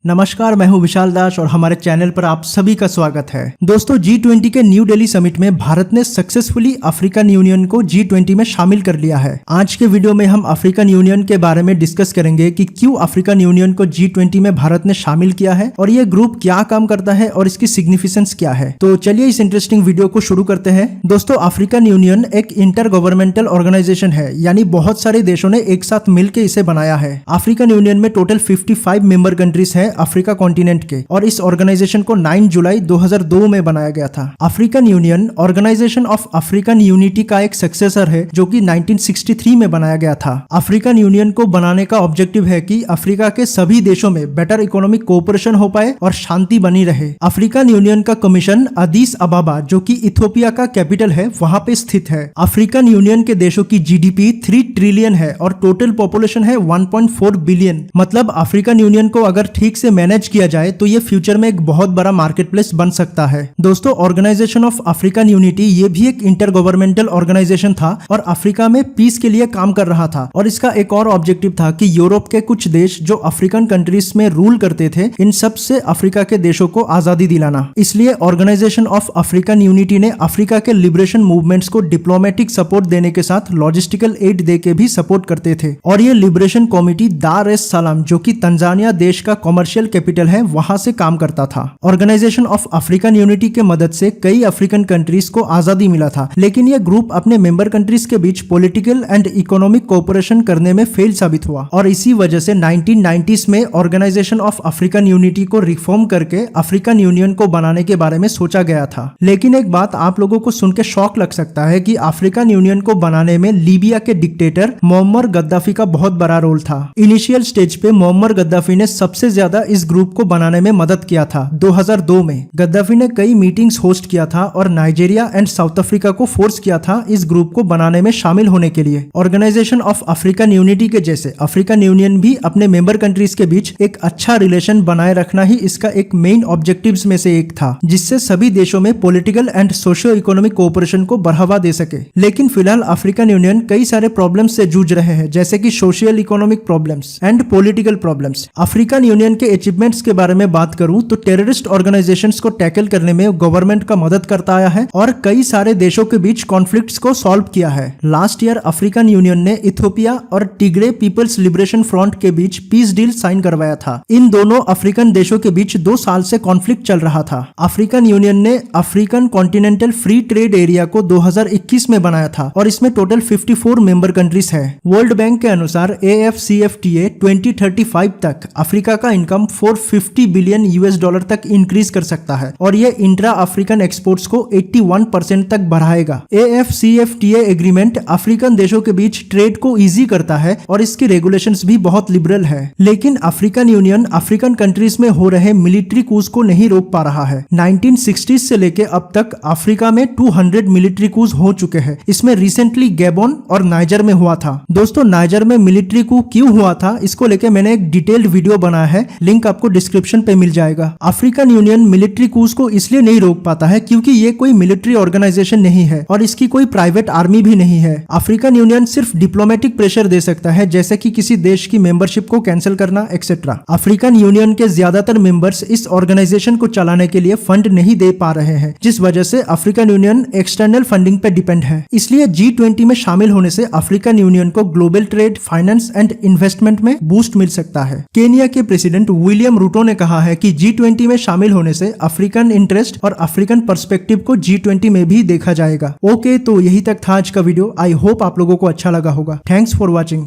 नमस्कार, मैं हूं विशाल दास और हमारे चैनल पर आप सभी का स्वागत है। दोस्तों, G20 के न्यू दिल्ली समिट में भारत ने सक्सेसफुली अफ्रीकन यूनियन को G20 में शामिल कर लिया है। आज के वीडियो में हम अफ्रीकन यूनियन के बारे में डिस्कस करेंगे कि क्यों अफ्रीकन यूनियन को G20 में भारत ने शामिल किया है और ये ग्रुप क्या काम करता है और इसकी सिग्निफिकेंस क्या है। तो चलिए इस इंटरेस्टिंग वीडियो को शुरू करते हैं। दोस्तों, अफ्रीकन यूनियन एक इंटर गवर्नमेंटल ऑर्गेनाइजेशन है, यानी बहुत सारे देशों ने एक साथ मिलकर इसे बनाया है। अफ्रीकन यूनियन में टोटल 55 मेंबर कंट्रीज है अफ्रीका कॉन्टिनेंट के, और इस ऑर्गेनाइजेशन को 9 जुलाई 2002 में बनाया गया था। African Union Organisation of African Unity का एक सक्सेसर है जो कि 1963 में बनाया गया था। अफ्रीकन यूनियन को बनाने का ऑब्जेक्टिव है कि अफ्रीका के सभी देशों में बेटर इकोनॉमिक कोऑपरेशन हो पाए और शांति बनी रहे। अफ्रीकन यूनियन का कमीशन अदीस अबाबा, जो कि इथियोपिया का कैपिटल है, वहां पे स्थित है। अफ्रीकन यूनियन के देशों की जीडीपी 3 ट्रिलियन है और टोटल पॉपुलेशन है 1.4 बिलियन। मतलब अफ्रीकन यूनियन को अगर ठीक से मैनेज किया जाए तो ये फ्यूचर में एक बहुत बड़ा मार्केट प्लेस बन सकता है। दोस्तों, ऑर्गेनाइजेशन ऑफ अफ्रीकन यूनिटी ये भी एक इंटर गवर्नमेंटल ऑर्गेनाइजेशन था और अफ्रीका में पीस के लिए काम कर रहा था। और इसका एक और ऑब्जेक्टिव था कि यूरोप के कुछ देश जो अफ्रीकन कंट्रीज में रूल करते थे, इन सब से अफ्रीका के देशों को आजादी दिलाना। इसलिए ऑर्गेनाइजेशन ऑफ अफ्रीकन यूनिटी ने अफ्रीका के लिबरेशन मूवमेंट्स को डिप्लोमेटिक सपोर्ट देने के साथ लॉजिस्टिकल एड दे के भी सपोर्ट करते थे। और ये लिबरेशन कमिटी दार एस सलाम, जो कि तंजानिया देश का कमर्शियल कैपिटल है, वहां से काम करता था। ऑर्गेनाइजेशन ऑफ अफ्रीकन यूनिटी के मदद से कई अफ्रीकन कंट्रीज को आजादी मिला था, लेकिन यह ग्रुप अपने मेंबर कंट्रीज के बीच पॉलिटिकल एंड इकोनॉमिक कोऑपरेशन करने में फेल साबित हुआ। और इसी वजह से 1990s में ऑर्गेनाइजेशन ऑफ अफ्रीकन यूनिटी को रिफॉर्म करके अफ्रीकन यूनियन को बनाने के बारे में सोचा गया था। लेकिन एक बात आप लोगों को सुन के शॉक लग सकता है कि अफ्रीकन यूनियन को बनाने में लीबिया के डिक्टेटर मोअम्मर गद्दाफी का बहुत बड़ा रोल था। इनिशियल स्टेज पे मोअम्मर गद्दाफी ने सबसे ज्यादा इस ग्रुप को बनाने में मदद किया था। 2002 में गद्दाफी ने कई मीटिंग्स होस्ट किया था और नाइजीरिया एंड साउथ अफ्रीका को फोर्स किया था इस ग्रुप को बनाने में शामिल होने के लिए। ऑर्गेनाइजेशन ऑफ अफ्रीकन यूनिटी के जैसे अफ्रीकन यूनियन भी अपने मेंबर कंट्रीज के बीच एक अच्छा रिलेशन बनाए रखना ही इसका एक मेन ऑब्जेक्टिव्स में से एक था, जिससे सभी देशों में political and socio economic cooperation को बढ़ावा दे सके। लेकिन फिलहाल अफ्रीकन यूनियन कई सारे प्रॉब्लम्स से जूझ रहे हैं, जैसे कि social economic problems and political problems. African union के अचीवमेंट्स के बारे में बात करूं तो टेररिस्ट ऑर्गेनाइजेशंस को टैकल करने में गवर्नमेंट का मदद करता आया है और कई सारे देशों के बीच कॉन्फ्लिक्ट्स को सॉल्व किया है। लास्ट ईयर अफ्रीकन यूनियन ने इथियोपिया और टिग्रे पीपल्स लिबरेशन फ्रंट के बीच पीस डील साइन करवाया था। इन दोनों अफ्रीकन देशों के बीच 2 साल से कॉन्फ्लिक्ट चल रहा था। अफ्रीकन यूनियन ने African continental free trade area को 2021 में बनाया था और इसमें टोटल 54 मेंबर कंट्रीज है। वर्ल्ड बैंक के अनुसार AFCFTA 2035 तक अफ्रीका का इनकम 450 बिलियन $US तक इंक्रीज कर सकता है और ये इंट्रा अफ्रीकन एक्सपोर्ट्स को 81% तक बढ़ाएगा। AFCFTA एग्रीमेंट अफ्रीकन देशों के बीच ट्रेड को इजी करता है और इसकी रेगुलेशंस भी बहुत लिबरल है। लेकिन अफ्रीकन यूनियन अफ्रीकन कंट्रीज में हो रहे मिलिट्री कूज को नहीं रोक पा रहा है। 1960s से लेके अब तक अफ्रीका में 200 मिलिट्री कूज हो चुके हैं। इसमें रिसेंटली गैबोन और नाइजर में हुआ था। दोस्तों, नाइजर में मिलिट्री कू क्यों हुआ था, इसको लेके मैंने एक डिटेल्ड वीडियो बनाया है, लिंक आपको डिस्क्रिप्शन पे मिल जाएगा। अफ्रीकन यूनियन मिलिट्री कूज को इसलिए नहीं रोक पाता है क्योंकि ये कोई मिलिट्री ऑर्गेनाइजेशन नहीं है और इसकी कोई प्राइवेट आर्मी भी नहीं है। अफ्रीकन यूनियन सिर्फ डिप्लोमेटिक प्रेशर दे सकता है, जैसे कि किसी देश की मेंबरशिप को कैंसिल करना एक्सेट्रा। अफ्रीकन यूनियन के ज्यादातर मेंबर्स इस ऑर्गेनाइजेशन को चलाने के लिए फंड नहीं दे पा रहे हैं, जिस वजह से अफ्रीकन यूनियन एक्सटर्नल फंडिंग पे डिपेंड है। इसलिए G20 में शामिल होने से अफ्रीकन यूनियन को global trade, finance and investment में बूस्ट मिल सकता है। केनिया के प्रेसिडेंट विलियम रूटो ने कहा है कि G20 में शामिल होने से अफ्रीकन इंटरेस्ट और अफ्रीकन पर्सपेक्टिव को G20 में भी देखा जाएगा। ओके, तो यही तक था आज का वीडियो। आई होप आप लोगों को अच्छा लगा होगा। Thanks for watching.